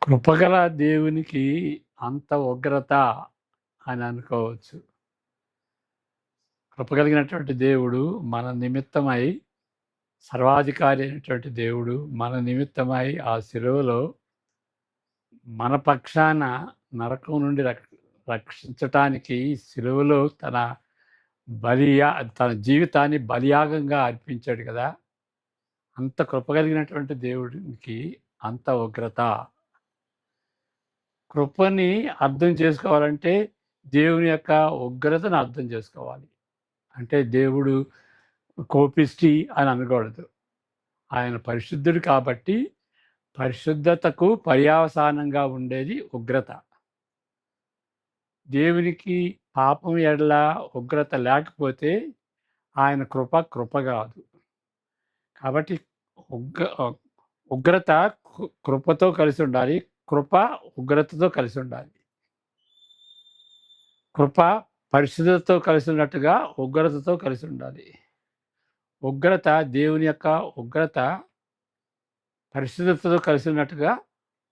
కృపగల దేవునికి అంత ఉగ్రత అని అనుకోవచ్చు. కృపగలిగినటువంటి దేవుడు మన నిమిత్తమై సర్వాధికారి అయినటువంటి దేవుడు మన నిమిత్తమై ఆ శిలువలో మన పక్షాన నరకం నుండి రక్షించటానికి శిలువలో తన జీవితాన్ని బలియాగంగా అర్పించాడు కదా! అంత కృపగలిగినటువంటి దేవుడికి అంత ఉగ్రత. కృపని అర్థం చేసుకోవాలంటే దేవుని యొక్క ఉగ్రతను అర్థం చేసుకోవాలి. అంటే దేవుడు కోపిష్టి అని అనకూడదు. ఆయన పరిశుద్ధుడు కాబట్టి పరిశుద్ధతకు పర్యవసానంగా ఉండేది ఉగ్రత. దేవునికి పాపం ఎడల ఉగ్రత లేకపోతే ఆయన కృప కాదు. కాబట్టి ఉగ్రత కృపతో కలిసి ఉండాలి. కృప ఉగ్రతతో కలిసి ఉండాలి. కృప పరిశుద్ధతతో కలిసి ఉన్నట్టుగా ఉగ్రతతో కలిసి ఉండాలి. ఉగ్రత దేవుని యొక్క ఉగ్రత పరిశుద్ధతతో కలిసి ఉన్నట్టుగా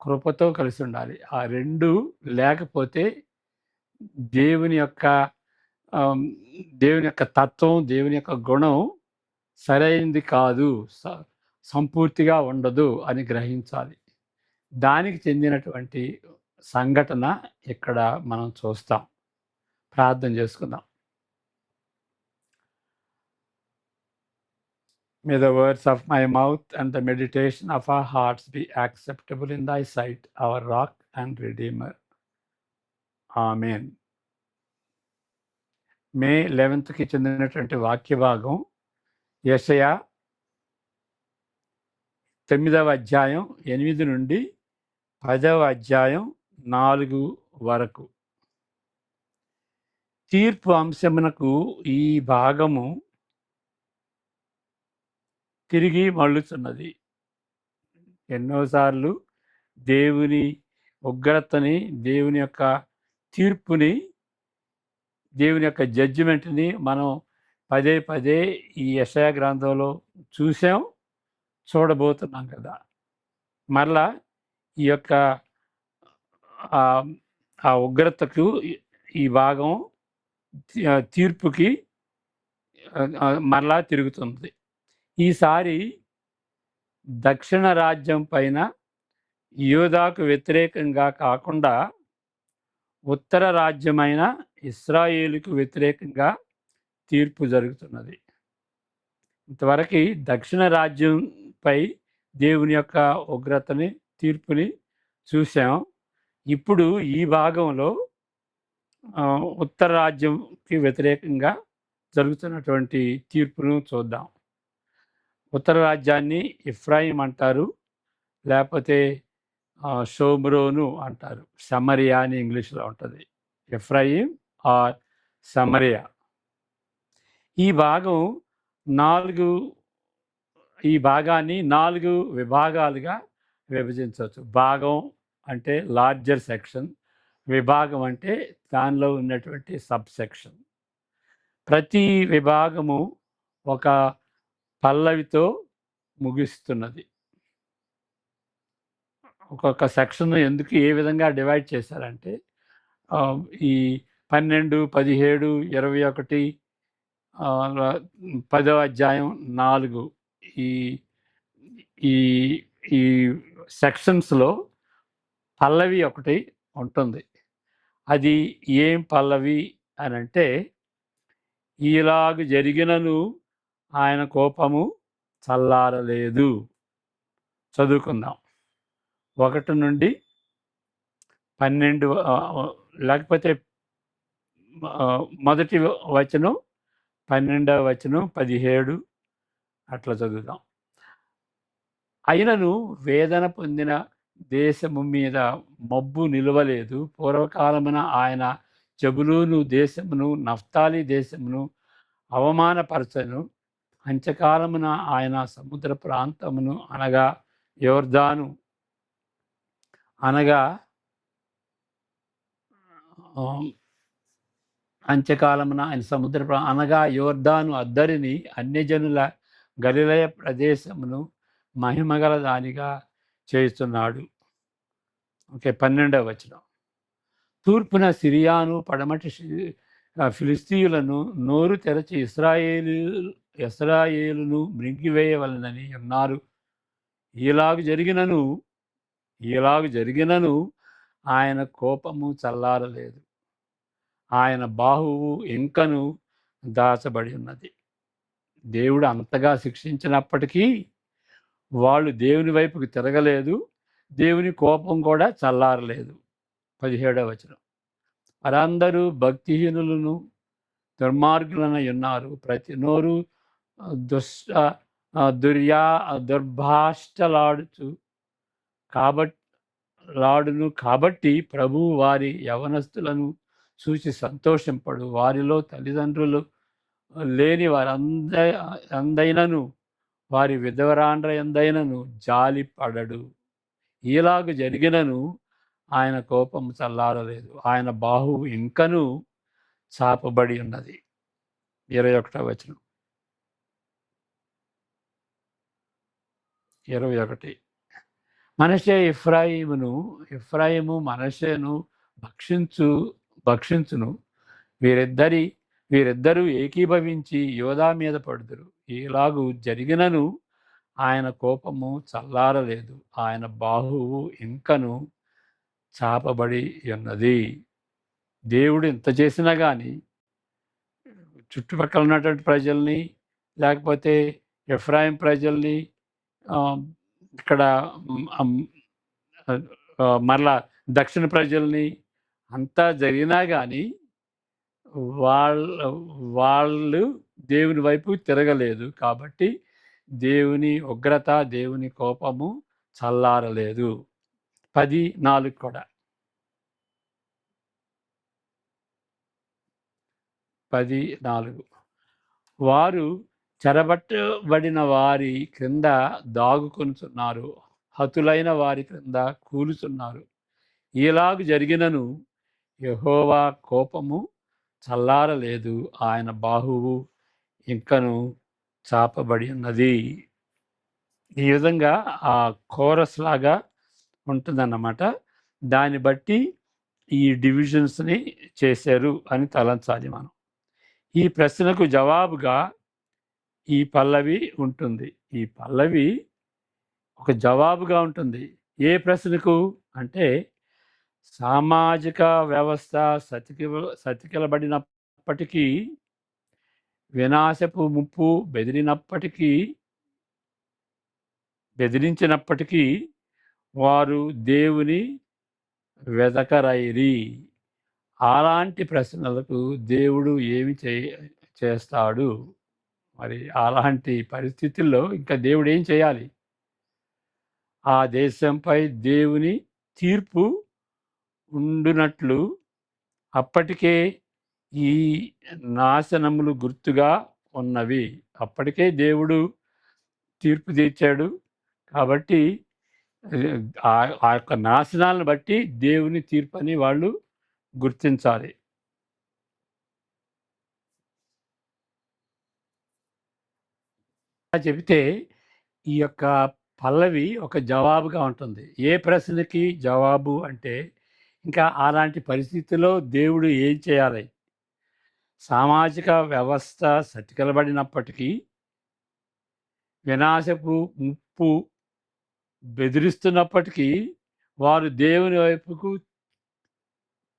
కృపతో కలిసి ఉండాలి. ఆ రెండు లేకపోతే దేవుని యొక్క తత్వం, దేవుని యొక్క గుణం సరైనది కాదు, సంపూర్తిగా ఉండదు అని గ్రహించాలి. దానికి చెందినటువంటి సంఘటన ఇక్కడ మనం చూస్తాం. ప్రార్థన చేసుకుందాం. May the words of my mouth and the meditation of our hearts be acceptable in thy sight, our rock and redeemer. Amen. మే 11కి చెందినటువంటి వాక్య భాగం యెషయా 9వ అధ్యాయం 8 నుండి 10వ అధ్యాయం 4 వరకు. తీర్పు అంశమునకు ఈ భాగము తిరిగి మళ్ళుచున్నది. ఎన్నోసార్లు దేవుని ఉగ్రతని, దేవుని యొక్క తీర్పుని, దేవుని యొక్క జడ్జిమెంట్ని మనం పదే పదే ఈ యెషయా గ్రంథంలో చూసాం, చూడబోతున్నాం కదా. మరలా ఈ యొక్క ఆ ఉగ్రతకు ఈ భాగం తీర్పుకి మరలా తిరుగుతుంది. ఈసారి దక్షిణ రాజ్యం పైన యూదాకు వ్యతిరేకంగా కాకుండా ఉత్తర రాజ్యమైన ఇశ్రాయేలుకు వ్యతిరేకంగా తీర్పు జరుగుతున్నది. ఇంతవరకు దక్షిణ రాజ్యంపై దేవుని యొక్క ఉగ్రతని, తీర్పుని చూసాం. ఇప్పుడు ఈ భాగంలో ఉత్తర రాజ్యంకి వ్యతిరేకంగా జరుగుతున్నటువంటి తీర్పును చూద్దాం. ఉత్తర రాజ్యాన్ని ఎఫ్రాయిం అంటారు, లేకపోతే షోమ్రోను అంటారు. సమరియా అని ఇంగ్లీష్లో ఉంటుంది. Ephraim or Samaria. ఈ భాగాన్ని 4 విభాగాలుగా విభజించవచ్చు. భాగం అంటే లార్జర్ సెక్షన్, విభాగం అంటే దానిలో ఉన్నటువంటి సబ్ సెక్షన్. ప్రతి విభాగము ఒక పల్లవితో ముగిస్తున్నది. ఒక్కొక్క సెక్షన్ ఎందుకు ఏ విధంగా డివైడ్ చేశారంటే ఈ 12, 17, 21, 10వ అధ్యాయం 4 ఈ ఈ సెక్షన్స్లో పల్లవి ఒకటి ఉంటుంది. అది ఏం పల్లవి అని అంటే, ఈలాగు జరిగినను ఆయన కోపము చల్లారలేదు. చదువుకుందాం. 1 నుండి 12, లేకపోతే మొదటి వచనం, 12వ వచనం, 17 అట్లా చదువుదాం. అయినను వేదన పొందిన దేశము మీద మబ్బు నిలవలేదు. పూర్వకాలమున ఆయన జబులూను దేశమును, నఫ్తాలి దేశమును అవమానపరచను. అంత్యకాలమున ఆయన సముద్ర ప్రాంతమును అనగా యోర్దాను అంత్యకాలమున ఆయన అనగా యోర్దాను అద్దరిని, అన్యజనుల గలిలయ ప్రదేశమును మహిమగల దానిగా చేస్తున్నాడు. ఓకే, 12వ వచనం. తూర్పున సిరియాను, పడమటి ఫిలిస్తీయులను నోరు తెరచి ఇస్రాయేలును మృంగివేయవలనని ఉన్నారు. ఈలాగు జరిగినను ఆయన కోపము చల్లారలేదు. ఆయన బాహువు ఇంకను దాచబడి ఉన్నది. దేవుడు అంతగా శిక్షించినప్పటికీ వాళ్ళు దేవుని వైపుకి తిరగలేదు. దేవుని కోపం కూడా చల్లారలేదు. 17వ వచనం. వారందరూ భక్తిహీనులను దుర్మార్గులనై ఉన్నారు. ప్రతి నోరు దుష్ట దుర్భాషలాడుచు కాబట్టి ప్రభువు వారి యవనస్తులను చూసి సంతోషింపడు. వారిలో తల్లిదండ్రులు లేని అందైనను వారి విధవరాండ్ర ఎందైనను జాలి పడడు. ఈలాగు జరిగినను ఆయన కోపం చల్లారలేదు. ఆయన బాహువు ఇంకను చాపబడి ఉన్నది. 21వ వచనం. 21. మనషే ఇఫ్రాయిము మనషేను భక్షించును. వీరిద్దరూ ఏకీభవించి యోధా మీద పడుదురు. ఇలాగు జరిగినను ఆయన కోపము చల్లారలేదు. ఆయన బాహువు ఇంకను చాపబడి ఉన్నది. దేవుడు ఇంత చేసినా కానీ చుట్టుపక్కల ఉన్నటువంటి ప్రజల్ని, లేకపోతే ఎఫ్రాయిం ప్రజల్ని, ఇక్కడ మరలా దక్షిణ ప్రజల్ని అంతా జరిగినా కానీ వాళ్ళు దేవుని వైపు తిరగలేదు. కాబట్టి దేవుని ఉగ్రత, దేవుని కోపము చల్లారలేదు. 14 కూడా. 14. వారు చెరబట్టబడిన వారి క్రింద దాగుకొనుచున్నారు. హతులైన వారి క్రింద కూలుచున్నారు. ఇలాగు జరిగినను యెహోవా కోపము చల్లారలేదు. ఆయన బాహువు ఇంకను చాపబడి ఉన్నది. ఈ విధంగా ఆ కోరస్ లాగా ఉంటుందన్నమాట. దాన్ని బట్టి ఈ డివిజన్స్ని చేశారు అని తలంచాలి మనం. ఈ ప్రశ్నకు జవాబుగా ఈ పల్లవి ఉంటుంది. ఈ పల్లవి ఒక జవాబుగా ఉంటుంది. ఏ ప్రశ్నకు అంటే, సామాజిక వ్యవస్థ సతికిలబడినప్పటికీ, వినాశపు ముప్పు బెదిరించినప్పటికీ వారు దేవుని వెదకరైరి. అలాంటి ప్రశ్నలకు దేవుడు ఏమి చేస్తాడు? మరి అలాంటి పరిస్థితుల్లో ఇంకా దేవుడు ఏం చేయాలి? ఆ దేశంపై దేవుని తీర్పు ఉండునట్లు అప్పటికే ఈ నాశనములు గుర్తుగా ఉన్నవి. అప్పటికే దేవుడు తీర్పు తీర్చాడు. కాబట్టి ఆ యొక్క నాశనాలను బట్టి దేవుని తీర్పు అని వాళ్ళు గుర్తించాలి. చెబితే ఈ యొక్క పల్లవి ఒక జవాబుగా ఉంటుంది. ఏ ప్రశ్నకి జవాబు అంటే, ఇంకా అలాంటి పరిస్థితుల్లో దేవుడు ఏం చేయాలి? సామాజిక వ్యవస్థ సతికిలబడినప్పటికీ, వినాశపు ముప్పు బెదిరిస్తున్నప్పటికీ వారు దేవుని వైపుకు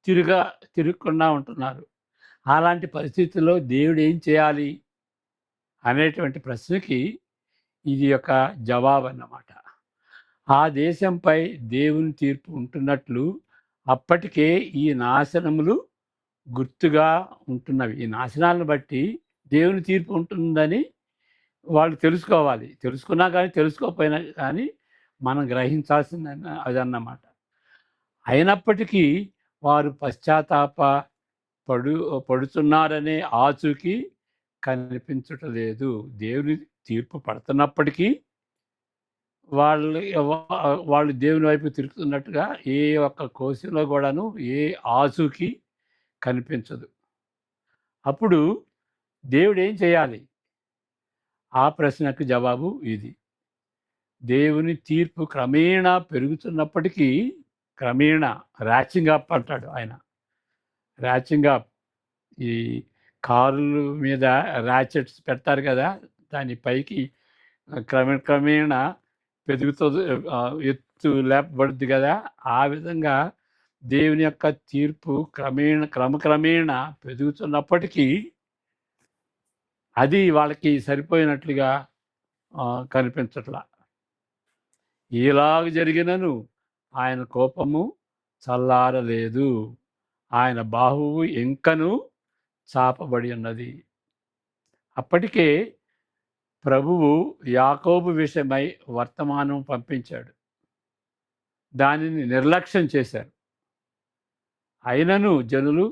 తిరగకుండా ఉంటున్నారు. అలాంటి పరిస్థితుల్లో దేవుడు ఏం చేయాలి అనేటువంటి ప్రశ్నకి ఇది ఒక జవాబు అన్నమాట. ఆ దేశంపై దేవుని తీర్పు ఉంటున్నట్లు అప్పటికే ఈ నాశనములు గుర్తుగా ఉంటున్నవి. ఈ నాశనాలను బట్టి దేవుని తీర్పు ఉంటుందని వాళ్ళు తెలుసుకోవాలి. తెలుసుకున్నా కానీ తెలుసుకోకపోయినా కానీ మనం గ్రహించాల్సింది అదన్నమాట. అయినప్పటికీ వారు పడుతున్నారనే ఆచూకీ కనిపించటలేదు. దేవుని తీర్పు పడుతున్నప్పటికీ వాళ్ళు దేవుని వైపు తిరుగుతున్నట్టుగా ఏ ఒక్క కోశంలో కూడాను ఏ ఆచూకీ కనిపించదు. అప్పుడు దేవుడు ఏం చేయాలి? ఆ ప్రశ్నకు జవాబు ఇది. దేవుని తీర్పు క్రమేణా పెరుగుతున్నప్పటికీ క్రమేణా ర్యాచింగ్ అప్ అంటాడు ఆయన. ర్యాచింగ్ అప్ ఈ కారుల మీద ర్యాచెట్స్ పెడతారు కదా, దాని పైకి క్రమేణా పెరుగుతుంది, ఎత్తు లేపబడుద్ది కదా. ఆ విధంగా దేవుని యొక్క తీర్పు క్రమక్రమేణా పెరుగుతున్నప్పటికీ అది వాళ్ళకి సరిపోయినట్లుగా కనిపించట్లా. ఇలాగ జరిగినను ఆయన కోపము చల్లారలేదు, ఆయన బాహువు ఇంకను చాపబడి ఉన్నది. అప్పటికే ప్రభువు యాకోబు విషయమై వర్తమానం పంపించాడు. దానిని నిర్లక్ష్యం చేశారు. అయినను జనులు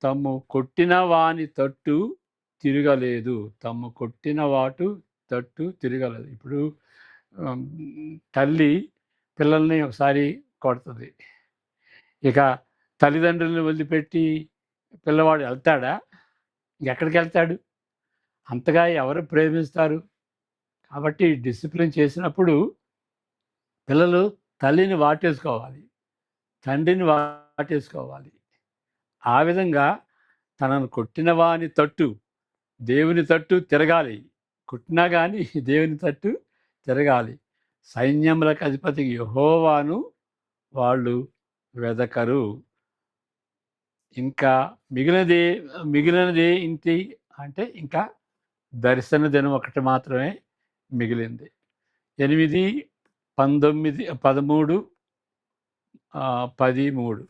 తమ్ము కొట్టిన వాని తట్టు తిరగలేదు. తమ్ము కొట్టిన వాటు తట్టు తిరగలేదు. ఇప్పుడు తల్లి పిల్లల్ని ఒకసారి కొడుతుంది. ఇక తల్లిదండ్రులను వదిలిపెట్టి పిల్లవాడు వెళ్తాడా? ఎక్కడికి వెళ్తాడు? అంతగా ఎవరు ప్రేమిస్తారు? కాబట్టి డిసిప్లిన్ చేసినప్పుడు పిల్లలు తల్లిని వాటేసుకోవాలి, తండ్రిని వాటేసుకోవాలి. ఆ విధంగా తనను కొట్టిన వాని తట్టు, దేవుని తట్టు తిరగాలి. కొట్టినా కానీ దేవుని తట్టు తిరగాలి. సైన్యములకు అధిపతి యెహోవాను వాళ్ళు వెదకరు. ఇంకా మిగిలినది ఇంటి అంటే ఇంకా దర్శన దినం ఒకటి మాత్రమే మిగిలింది. 8, 19, 13, 13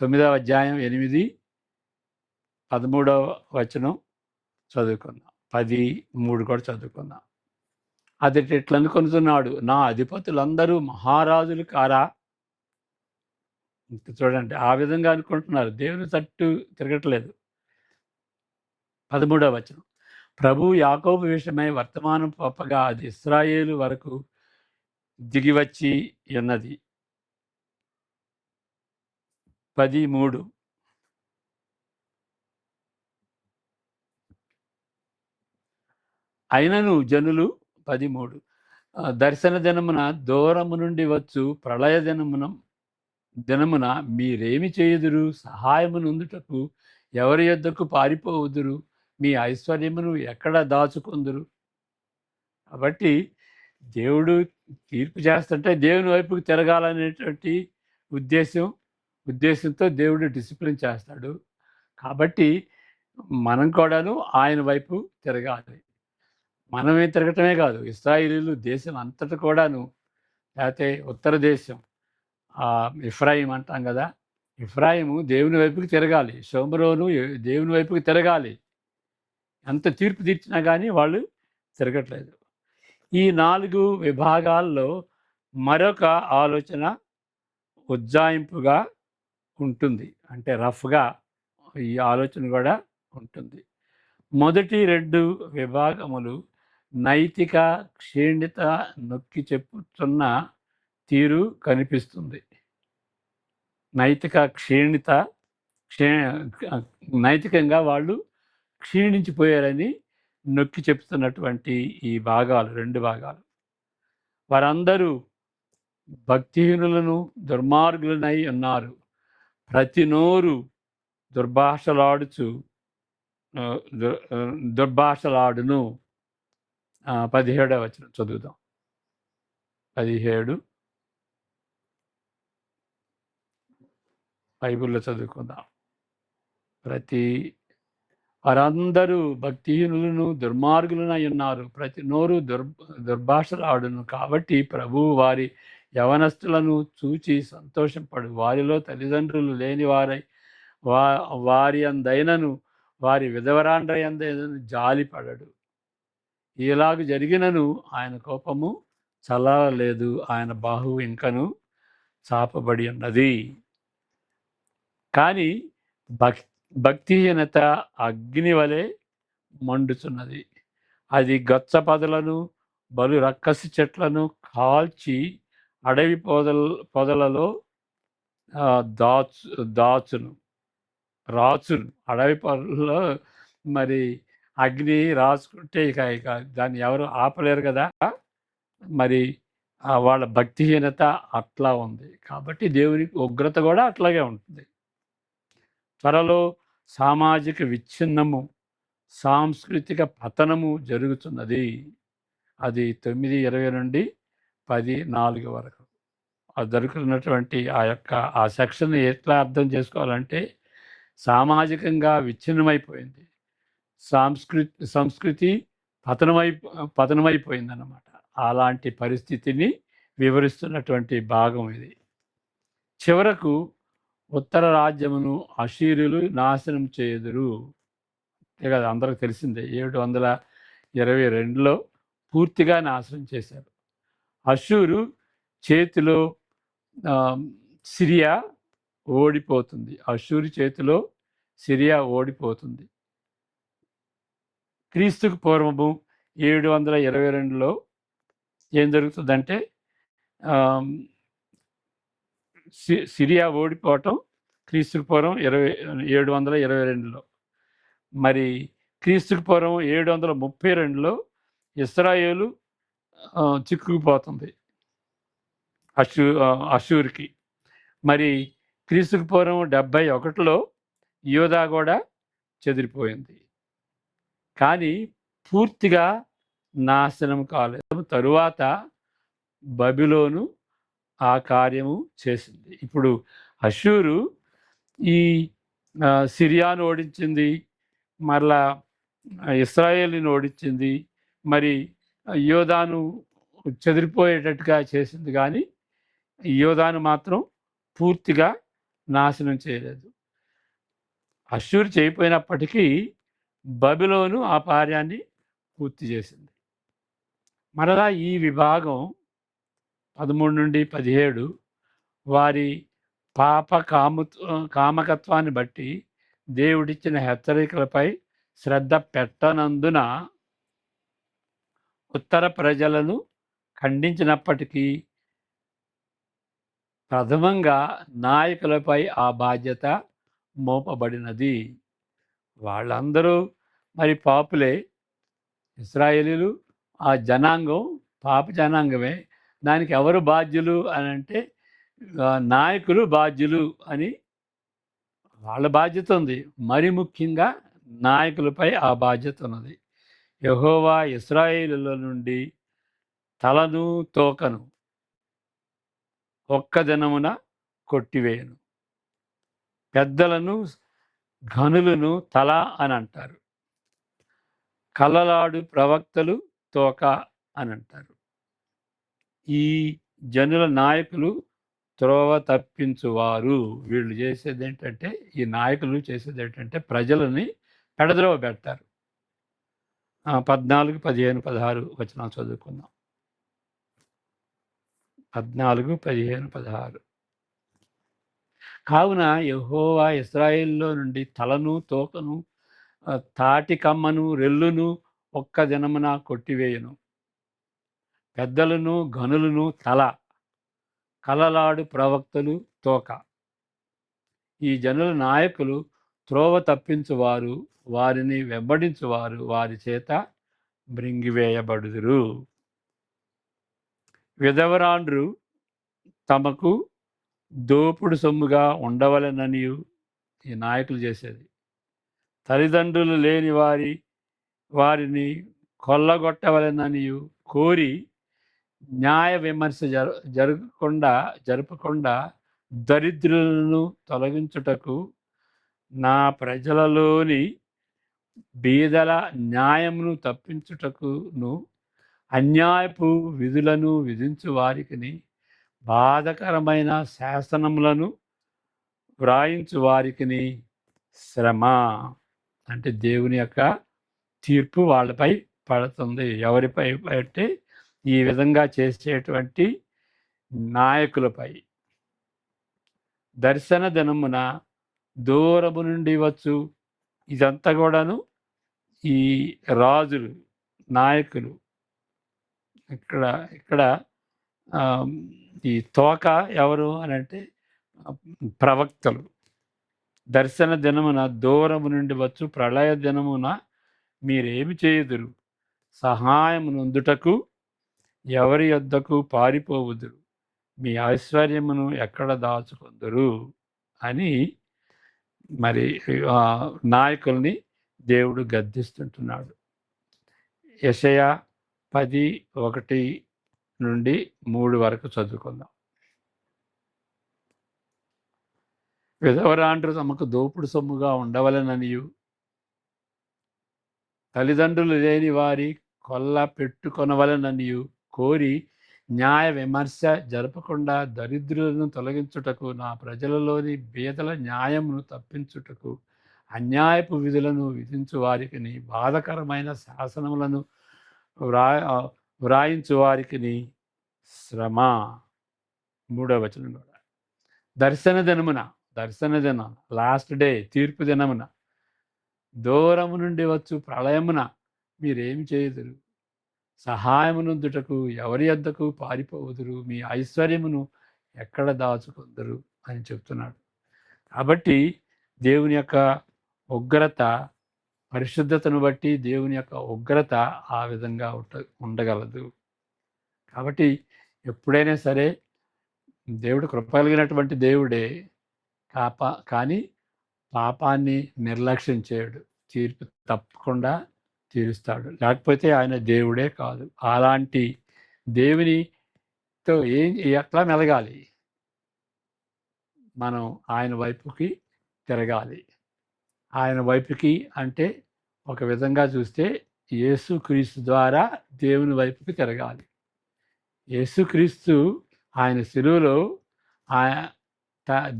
9వ అధ్యాయం 8, 13వ వచనం చదువుకుందాం. 13 కూడా చదువుకుందాం. అది ఇట్లా అనుకుంటున్నాడు, నా అధిపతులందరూ మహారాజులు కారా? చూడండి, ఆ విధంగా అనుకుంటున్నారు, దేవుని తట్టు తిరగట్లేదు. 13వ వచనం, ప్రభు యాకోబు విషయమై వర్తమానం పంపగా అది ఇశ్రాయేలు వరకు దిగివచ్చి ఉన్నది. 13 అయినను జనులు 13 దర్శన దినమున దూరము నుండి వచ్చు ప్రళయ దినమున మీరేమి చేయుదురు? సహాయము నొందుటకు ఎవరి యొద్దకు పారిపోవుదురు? మీ ఐశ్వర్యమును ఎక్కడ దాచుకుందురు? కాబట్టి దేవుడు తీర్పు చేస్తుంటే దేవుని వైపుకు తిరగాలనేటువంటి ఉద్దేశంతో దేవుడు డిసిప్లిన్ చేస్తాడు. కాబట్టి మనం కూడాను ఆయన వైపు తిరగాలి. మనమే తిరగటమే కాదు, ఇశ్రాయేలీయులు దేశం అంతటా కూడాను, లేకపోతే ఉత్తర దేశం ఇఫ్రాయిం అంటాం కదా, ఇఫ్రాయిము దేవుని వైపుకి తిరగాలి, షోమ్రోను దేవుని వైపుకి తిరగాలి. ఎంత తీర్పు తీర్చినా కానీ వాళ్ళు తిరగట్లేదు. ఈ 4 విభాగాల్లో మరొక ఆలోచన ఉజ్జాయింపుగా ఉంటుంది, అంటే రఫ్గా ఈ ఆలోచన కూడా ఉంటుంది. మొదటి 2 విభాగములు నైతిక క్షీణత నొక్కి చెప్పుతున్న తీరు కనిపిస్తుంది. నైతికంగా వాళ్ళు క్షీణించిపోయారని నొక్కి చెప్తున్నటువంటి ఈ భాగాలు, 2 భాగాలు. వారందరూ భక్తిహీనులను దుర్మార్గులనై ఉన్నారు. ప్రతి నోరు దుర్భాషలాడును. 17వ వచనం చదువుదాం. 17 బైబిల్లో చదువుకుందాం. వారందరూ భక్తిహీనులను దుర్మార్గులనై ఉన్నారు. ప్రతి నోరు దుర్భాషలాడును. కాబట్టి ప్రభువు వారి యవనస్తులను చూచి సంతోషపడు. వారిలో తల్లిదండ్రులు లేని వారి అందైనను వారి విధవరాండ్ర అందైనను జాలిపడడు. ఇలాగ జరిగినను ఆయన కోపము చల్లారలేదు, ఆయన బాహువు ఇంకను చాపబడి ఉన్నది. కానీ భక్తిహీనత అగ్ని వలె మండుచున్నది. అది గచ్చ పొదలను బలు రక్కసి చెట్లను కాల్చి అడవి పొదలలో రాచును. అడవి పొదల్లో మరి అగ్ని రాసుకుంటే ఇక దాన్ని ఎవరు ఆపలేరు కదా. మరి వాళ్ళ భక్తిహీనత అట్లా ఉంది. కాబట్టి దేవుని ఉగ్రత కూడా అట్లాగే ఉంటుంది. త్వరలో సామాజిక విచ్ఛిన్నము, సాంస్కృతిక పతనము జరుగుతున్నది. అది 9:20 నుండి 10:04 వరకు. జరుగుతున్నటువంటి ఆ సెక్షన్ ఎట్లా అర్థం చేసుకోవాలంటే, సామాజికంగా విచ్ఛిన్నమైపోయింది. సంస్కృతి పతనమైపోయిందన్నమాట. అలాంటి పరిస్థితిని వివరిస్తున్నటువంటి భాగం ఇది. చివరకు ఉత్తర రాజ్యమును అశీరులు నాశనం చేయుదురు. కదా అందరికి తెలిసిందే. 722లో పూర్తిగా నాశనం చేశారు. అషూరు చేతిలో సిరియా ఓడిపోతుంది. అషూరు చేతిలో సిరియా ఓడిపోతుంది. క్రీస్తుకు పూర్వము 722లో ఏం జరుగుతుందంటే సిరియా ఓడిపోవటం క్రీస్తుకు పూర్వం 722లో. మరి క్రీస్తుకు పూర్వం 732లో ఇస్రాయేలు చిక్కుకుపోతుంది అషూర్కి. మరి క్రీస్తుకు పూర్వం 71లో యోధా కూడా చెదిరిపోయింది. కానీ పూర్తిగా నాశనం కాలేదు. తరువాత బబిలోను ఆ కార్యము చేసింది. ఇప్పుడు అషూరు ఈ సిరియాను ఓడించింది, మరలా ఇస్రాయేల్ని ఓడించింది, మరి యోధాను చెదిరిపోయేటట్టుగా చేసింది. కానీ యోధాను మాత్రం పూర్తిగా నాశనం చేయలేదు. అషూరు చేయకపోయినప్పటికీ బబిలోను ఆ కార్యాన్ని పూర్తి చేసింది. మరలా ఈ విభాగం 13 నుండి 17 వారి కామకత్వాన్ని బట్టి దేవుడిచ్చిన హెచ్చరికలపై శ్రద్ధ పెట్టనందున ఉత్తర ప్రజలను ఖండించినప్పటికీ ప్రథమంగా నాయకులపై ఆ బాధ్యత మోపబడినది. వాళ్ళందరూ మరి పాపులే, ఇశ్రాయేలీలు ఆ జనాంగం పాప జనాంగమే. దానికి ఎవరు బాధ్యులు అని అంటే నాయకులు బాధ్యులు అని వాళ్ళ బాధ్యత ఉంది. మరి ముఖ్యంగా నాయకులపై ఆ బాధ్యత ఉన్నది. యెహోవా ఇశ్రాయేలుల నుండి తలను తోకను ఒక్క దినమున కొట్టివేయను. పెద్దలను ఘనులను తల అని అంటారు. కలలాడు ప్రవక్తలు తోక అని అంటారు. ఈ జనుల నాయకులు త్రోవ తప్పించువారు. వీళ్ళు చేసేది ఏంటంటే, ఈ నాయకులు చేసేది ఏంటంటే ప్రజలని పెడద్రోవ పెడతారు. 14, 15, 16 వచనాలు చదువుకుందాం. 14, 15, 16. కావున యెహోవా ఇశ్రాయేలులో నుండి తలను తోకను తాటి కమ్మను రెల్లును ఒక్క దినమున కొట్టివేయును. పెద్దలను ఘనులను తల, కలలాడు ప్రవక్తలు తోక. ఈ జనుల నాయకులు త్రోవ తప్పించువారు, వారిని వెంబడించువారు వారి చేత మృంగివేయబడుదురు. విధవరాండ్రు తమకు దోపుడు సొమ్ముగా ఉండవలెననియు ఈ నాయకులు చేసేది. తల్లిదండ్రులు లేని వారిని కొల్లగొట్టవలెననియు కోరి న్యాయ విమర్శ జరపకుండా దరిద్రులను తొలగించుటకు నా ప్రజలలోని బీదల న్యాయమును తప్పించుటకును అన్యాయపు విధులను విధించు వారికి బాధకరమైన శాసనములను వ్రాయించు వారికి శ్రమ. అంటే దేవుని యొక్క తీర్పు వాళ్ళపై పడుతుంది. ఎవరిపై అంటే ఈ విధంగా చేసేటువంటి నాయకులపై. దర్శన దినమున దూరము నుండి వచ్చు. ఇదంతా కూడాను ఈ రాజులు, నాయకులు. ఇక్కడ ఈ తోక ఎవరు అని అంటే ప్రవక్తలు. దర్శన దినమున దూరము నుండి వచ్చు. ప్రళయ దినమున మీరేమి చేయుదురు? సహాయము నొందుటకు ఎవరి యొద్దకు పారిపోవుదురు? మీ ఐశ్వర్యమును ఎక్కడ దాచుకొందురు అని మరి నాయకుల్ని దేవుడు గద్దిస్తుంటున్నాడు. యెషయా 10:1-3 వరకు చదువుకుందాం. విధవరాండ్రు తమకు దోపుడు సొమ్ముగా ఉండవలెననియు, తల్లిదండ్రులు లేని వారి కొల్ల పెట్టుకొనవలెననియు కోరి న్యాయ విమర్శ జరపకుండా దరిద్రులను తొలగించుటకు, నా ప్రజలలోని బీదల న్యాయమును తప్పించుటకు, అన్యాయపు విధులను విధించు వారికిని, బాధకరమైన శాసనములను వ్రాయించు వారికిని శ్రమ. 3వ వచనం కూడా. దర్శన దినం, లాస్ట్ డే, తీర్పు దినమున, దూరము నుండి వచ్చు ప్రళయమున మీరేమి చేయుదురు? సహాయమునందుటకు ఎవరి యొద్దకు పారిపోవుదురు? మీ ఐశ్వర్యమును ఎక్కడ దాచుకుందరు అని చెప్తున్నాడు. కాబట్టి దేవుని యొక్క ఉగ్రత, పరిశుద్ధతను బట్టి దేవుని యొక్క ఉగ్రత ఆ విధంగా ఉండగలదు. కాబట్టి ఎప్పుడైనా సరే దేవుడు కృప కలిగినటువంటి దేవుడే కానీ పాపాన్ని నిర్లక్ష్యం చేయడు. తీర్పు తప్పకుండా తీరుస్తాడు. లేకపోతే ఆయన దేవుడే కాదు. అలాంటి దేవునితో ఎట్లా మెలగాలి? మనం ఆయన వైపుకి తిరగాలి. ఆయన వైపుకి అంటే ఒక విధంగా చూస్తే యేసుక్రీస్తు ద్వారా దేవుని వైపుకి తిరగాలి. యేసుక్రీస్తు ఆయన శిలువలో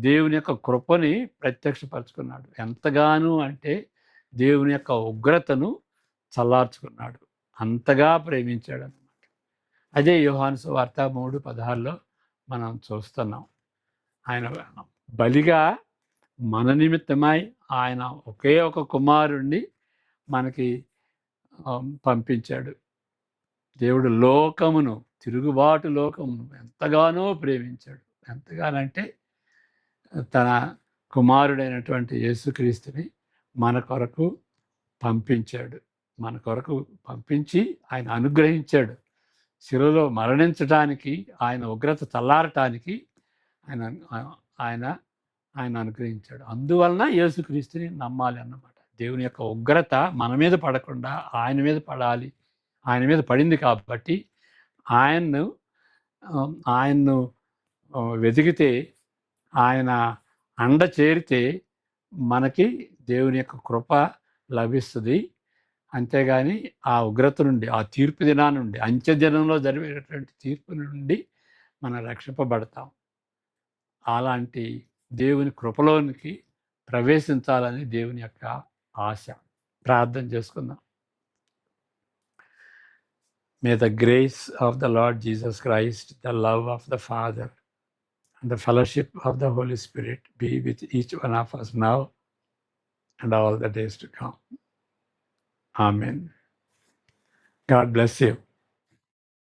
దేవుని యొక్క కృపని ప్రత్యక్షపరుచుకున్నాడు. ఎంతగానో అంటే దేవుని యొక్క ఉగ్రతను చల్లార్చుకున్నాడు. అంతగా ప్రేమించాడు అన్నమాట. అదే యోహాను సువార్త 3:16 మనం చూస్తున్నాం. ఆయన బలిగా మన నిమిత్తమై ఆయన ఒకే ఒక కుమారుణ్ణి మనకి పంపించాడు. దేవుడు తిరుగుబాటు లోకమును ఎంతగానో ప్రేమించాడు. ఎంతగానంటే తన కుమారుడైనటువంటి యేసుక్రీస్తుని మన కొరకు పంపించి ఆయన అనుగ్రహించాడు. శిలువలో మరణించడానికి, ఆయన ఉగ్రత చల్లారటానికి ఆయన అనుగ్రహించాడు. అందువలన యేసుక్రీస్తుని నమ్మాలి అన్నమాట. దేవుని యొక్క ఉగ్రత మన మీద పడకుండా ఆయన మీద పడాలి. ఆయన మీద పడింది కాబట్టి ఆయన్ను వెతికితే, ఆయన అండ చేరితే మనకి దేవుని యొక్క కృప లభిస్తుంది. అంతేగాని ఆ ఉగ్రత నుండి, ఆ తీర్పు దినా నుండి, అంత్య దినంలో జరిగేటటువంటి తీర్పు నుండి మనం రక్షింపబడతాం. అలాంటి దేవుని కృపలోనికి ప్రవేశించాలని దేవుని యొక్క ఆశ. ప్రార్థన చేసుకుందాం. May the grace of the Lord Jesus Christ, the love of the Father, and the fellowship of the Holy Spirit be with each one of us now and all the days to come. Amen. God bless you.